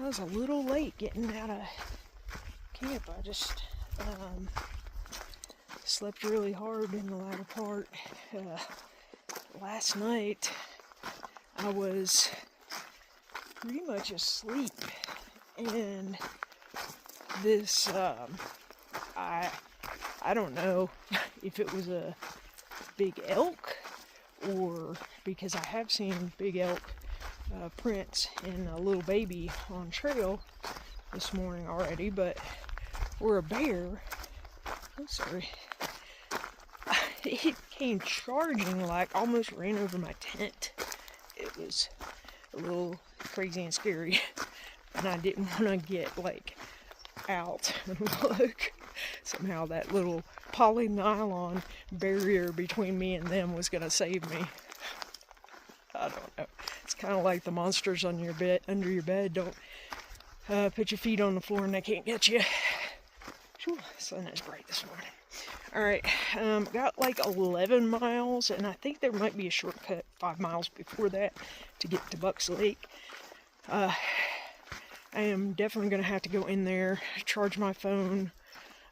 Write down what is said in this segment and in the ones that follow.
I was a little late getting out of camp. I just slept really hard in the latter part. Last night I was pretty much asleep, and this I don't know if it was a big elk, or because I have seen big elk prints and a little baby on trail this morning already, but or a bear. I'm sorry. It came charging, like almost ran over my tent. It was a little crazy and scary, and I didn't want to get like out and look. Somehow that little poly nylon barrier between me and them was gonna save me. I don't know. It's kind of like the monsters on your bed, under your bed. Don't put your feet on the floor and they can't get you. Whew, the sun is bright this morning. Alright, got like 11 miles, and I think there might be a shortcut 5 miles before that to get to Bucks Lake. I am definitely going to have to go in there, charge my phone.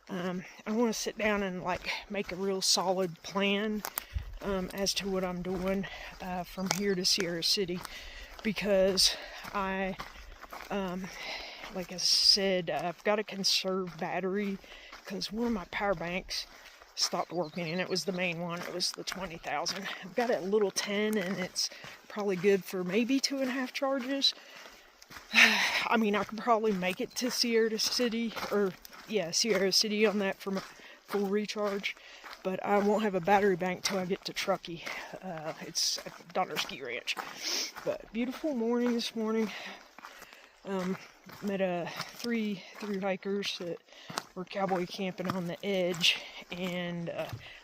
I want to sit down and like make a real solid plan as to what I'm doing from here to Sierra City, because like I said, I've got to conserve battery, because one of my power banks stopped working, and it was the main one. It was the 20,000. I've got a little 10, and it's probably good for maybe 2.5 charges. I mean, I could probably make it to Sierra City on that for my full recharge, but I won't have a battery bank till I get to Truckee. It's at Donner Ski Ranch. But beautiful morning this morning. Met three hikers that were cowboy camping on the edge, and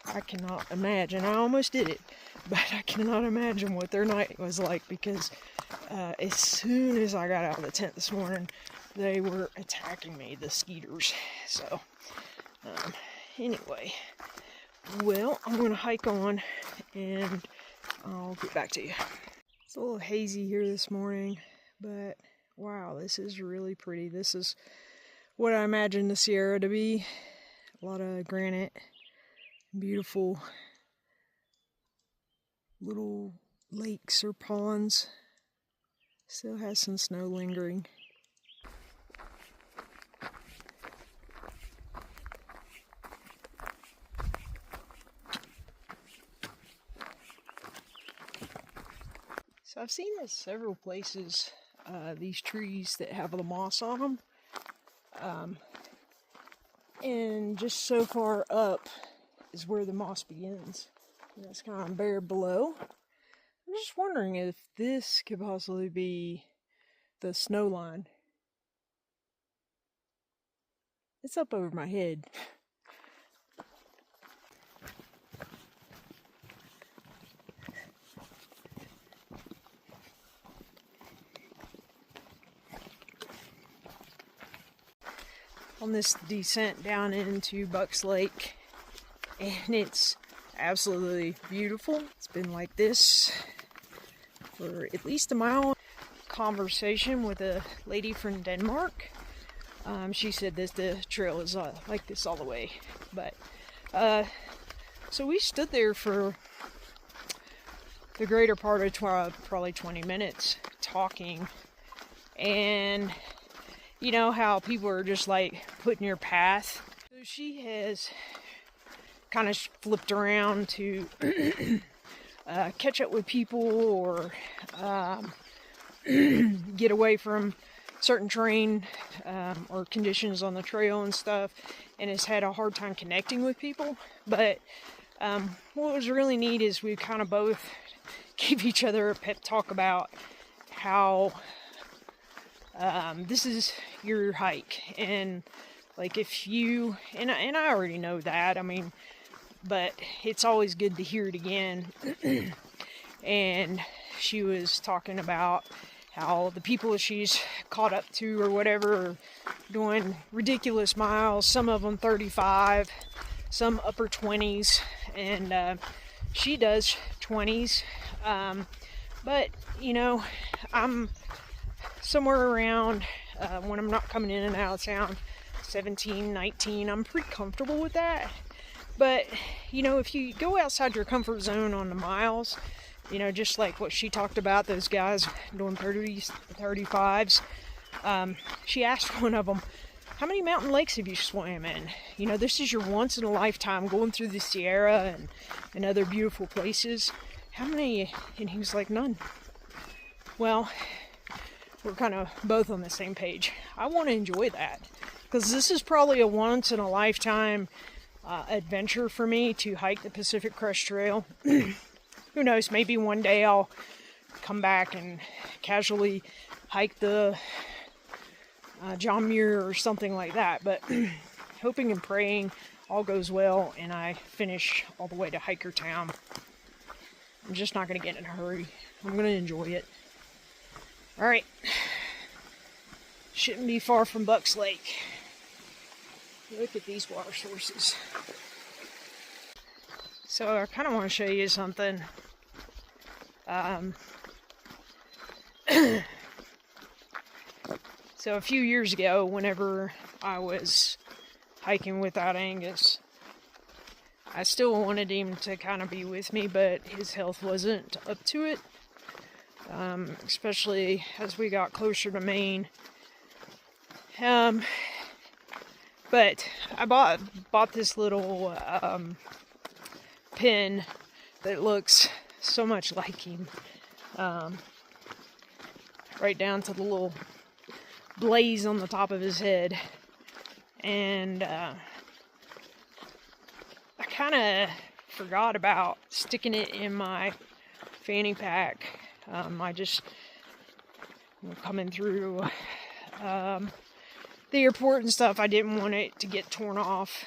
I cannot imagine, I almost did it, but I cannot imagine what their night was like, because as soon as I got out of the tent this morning, they were attacking me, the skeeters. So anyway, well, I'm going to hike on, and I'll get back to you. It's a little hazy here this morning, but wow, this is really pretty. This is what I imagine the Sierra to be. A lot of granite, beautiful little lakes or ponds. Still has some snow lingering. So I've seen this several places, these trees that have the moss on them. And just so far up is where the moss begins. And it's kind of bare below. I'm just wondering if this could possibly be the snow line. It's up over my head. On this descent down into Bucks Lake, and it's absolutely beautiful. It's been like this for at least a mile. Conversation with a lady from Denmark. She said that the trail is like this all the way, but so we stood there for the greater part of probably 20 minutes talking, and you know how people are just like putting your path. So she has kind of flipped around to catch up with people, or get away from certain terrain or conditions on the trail and stuff, and has had a hard time connecting with people. But what was really neat is we kind of both gave each other a pep talk about how this is your hike, and like if you, and I already know that, I mean, but it's always good to hear it again. And she was talking about how the people that she's caught up to or whatever are doing ridiculous miles, some of them 35, some upper 20s, and she does 20s, but you know, I'm somewhere around when I'm not coming in and out of town. 17, 19, I'm pretty comfortable with that. But, you know, if you go outside your comfort zone on the miles, you know, just like what she talked about, those guys doing 30s, 35s, she asked one of them, how many mountain lakes have you swam in? You know, this is your once in a lifetime going through the Sierra and other beautiful places. How many? And he was like, none. Well, we're kind of both on the same page. I want to enjoy that because this is probably a once in a lifetime adventure for me to hike the Pacific Crest Trail. Who knows, maybe one day I'll come back and casually hike the John Muir or something like that, but hoping and praying all goes well and I finish all the way to Hiker Town. I'm just not going to get in a hurry. I'm going to enjoy it. Alright. Shouldn't be far from Bucks Lake. Look at these water sources. So I kind of want to show you something. So a few years ago, whenever I was hiking without Angus, I still wanted him to kind of be with me, but his health wasn't up to it. Especially as we got closer to Maine. But I bought this little pin that looks so much like him. Right down to the little blaze on the top of his head. And I kind of forgot about sticking it in my fanny pack. I just coming through the airport and stuff, I didn't want it to get torn off.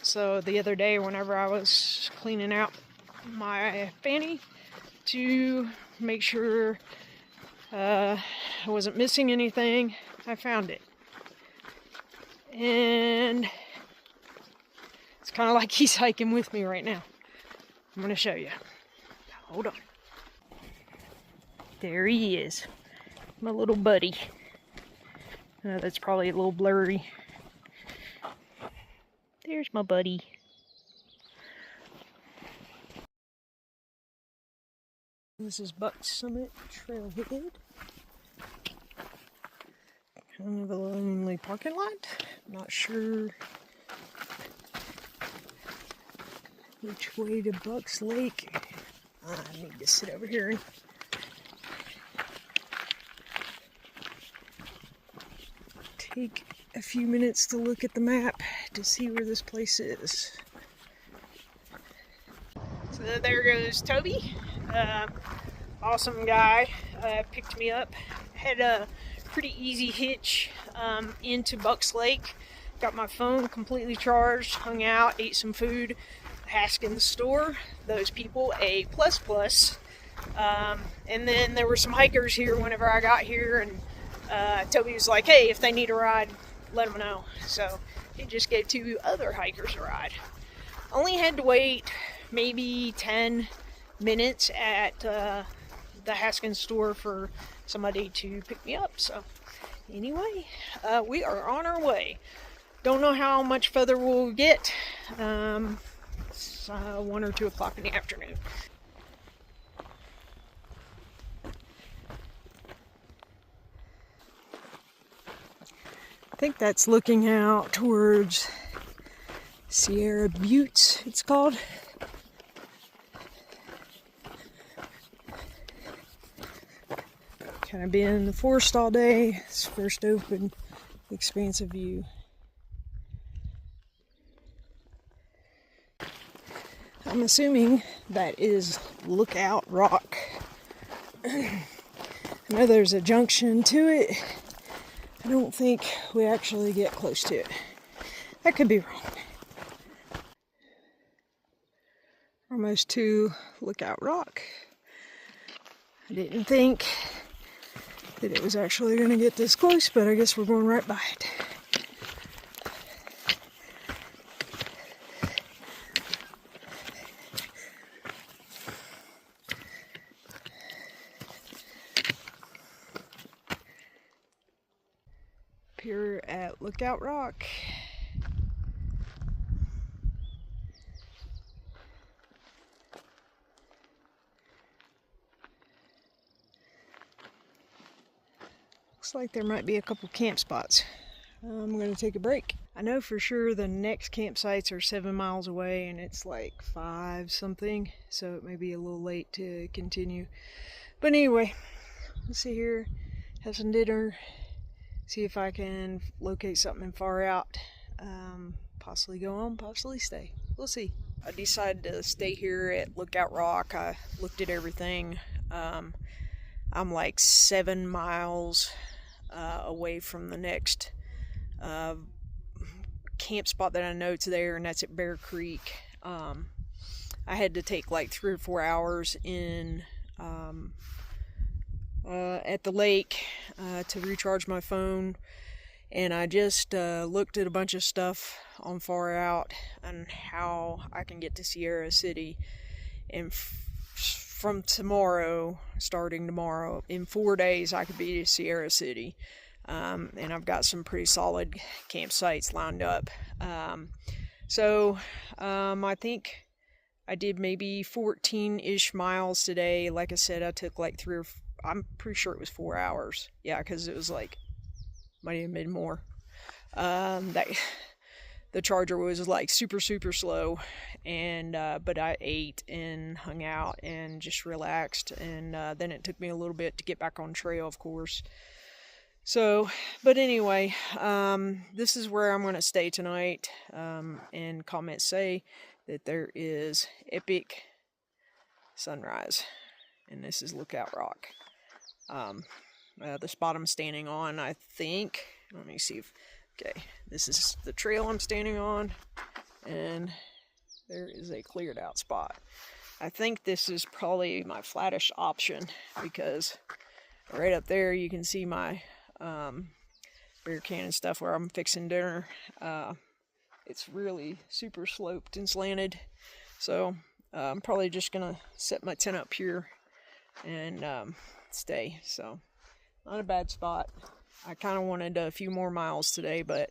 So the other day, whenever I was cleaning out my fanny to make sure I wasn't missing anything, I found it. And it's kind of like he's hiking with me right now. I'm going to show you. Hold on. There he is. My little buddy. That's probably a little blurry. There's my buddy. This is Buck Summit Trailhead. Kind of a lonely parking lot. Not sure which way to Bucks Lake. I need to sit over here and take a few minutes to look at the map to see where this place is. So there goes Toby. Awesome guy. Picked me up. Had a pretty easy hitch into Bucks Lake. Got my phone completely charged, hung out, ate some food. Haskins store, those people, A++. And then there were some hikers here whenever I got here, and Toby was like, hey, if they need a ride, let them know. So he just gave 2 other hikers a ride. Only had to wait maybe 10 minutes at the Haskins store for somebody to pick me up. So anyway, we are on our way. Don't know how much further we'll get. It's 1 or 2 o'clock in the afternoon. I think that's looking out towards Sierra Buttes, it's called. Kind of been in the forest all day. It's first open, expansive view. I'm assuming that is Lookout Rock. I know there's a junction to it. I don't think we actually get close to it. I could be wrong. Almost to Lookout Rock. I didn't think that it was actually going to get this close, but I guess we're going right by it. here at Lookout Rock. Looks like there might be a couple camp spots. I'm going to take a break. I know for sure the next campsites are 7 miles away and it's like 5 something, so it may be a little late to continue. But anyway, let's see here, have some dinner, see if I can locate something far out, possibly go on, possibly stay. We'll see. I decided to stay here at Lookout Rock. I looked at everything. I'm like 7 miles away from the next camp spot that I know it's there, and that's at Bear Creek. I had to take like 3 or 4 hours in at the lake to recharge my phone, and I just looked at a bunch of stuff on Far Out and how I can get to Sierra City, and from tomorrow, starting tomorrow, in 4 days I could be to Sierra City. And I've got some pretty solid campsites lined up. I think I did maybe 14-ish miles today. Like I said, I took like I'm pretty sure it was 4 hours. Yeah, because it was like, might have been more. The charger was like super slow, and but I ate and hung out and just relaxed, and then it took me a little bit to get back on trail, of course. So, but anyway, this is where I'm going to stay tonight, and comments say that there is epic sunrise, and this is Lookout Rock. The spot I'm standing on, I think, let me see if, okay, this is the trail I'm standing on, and there is a cleared out spot. I think this is probably my flattish option, because right up there you can see my bear can and stuff where I'm fixing dinner. It's really super sloped and slanted, so I'm probably just gonna set my tent up here and stay. So not a bad spot. I kind of wanted a few more miles today, but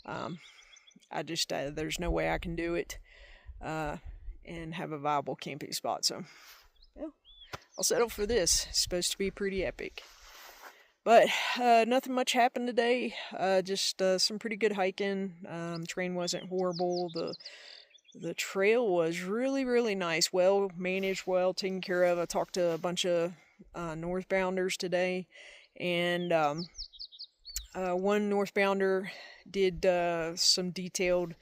I just there's no way I can do it and have a viable camping spot, so yeah, I'll settle for this. It's supposed to be pretty epic. But nothing much happened today. Just some pretty good hiking. Train wasn't horrible. The trail was really nice. Well managed, well taken care of. I talked to a bunch of northbounders today, and one northbounder did some detailed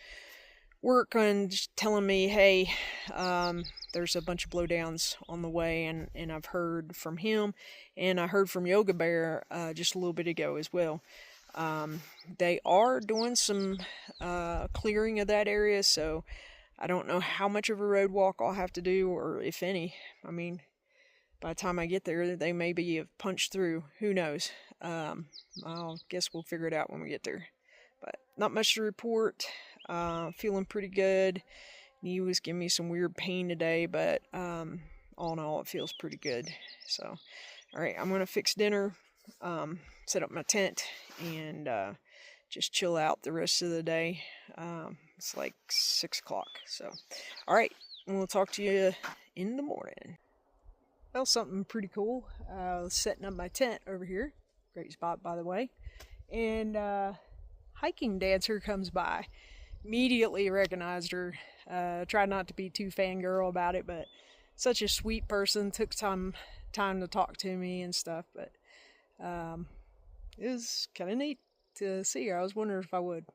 work on just telling me, hey, there's a bunch of blowdowns on the way, and I've heard from him, and I heard from Yoga Bear just a little bit ago as well. They are doing some clearing of that area, so I don't know how much of a road walk I'll have to do, or if any. I mean, by the time I get there, they maybe have punched through. Who knows? I guess we'll figure it out when we get there. But not much to report. Feeling pretty good. Knee was giving me some weird pain today, but all in all, it feels pretty good. So, all right, I'm going to fix dinner, set up my tent, and just chill out the rest of the day. It's like 6 o'clock. So, all right, we'll talk to you in the morning. Well, something pretty cool. Setting up my tent over here. Great spot, by the way. And hiking dancer comes by. Immediately recognized her. Tried not to be too fangirl about it, but such a sweet person. Took time to talk to me and stuff. But it was kind of neat to see her. I was wondering if I would.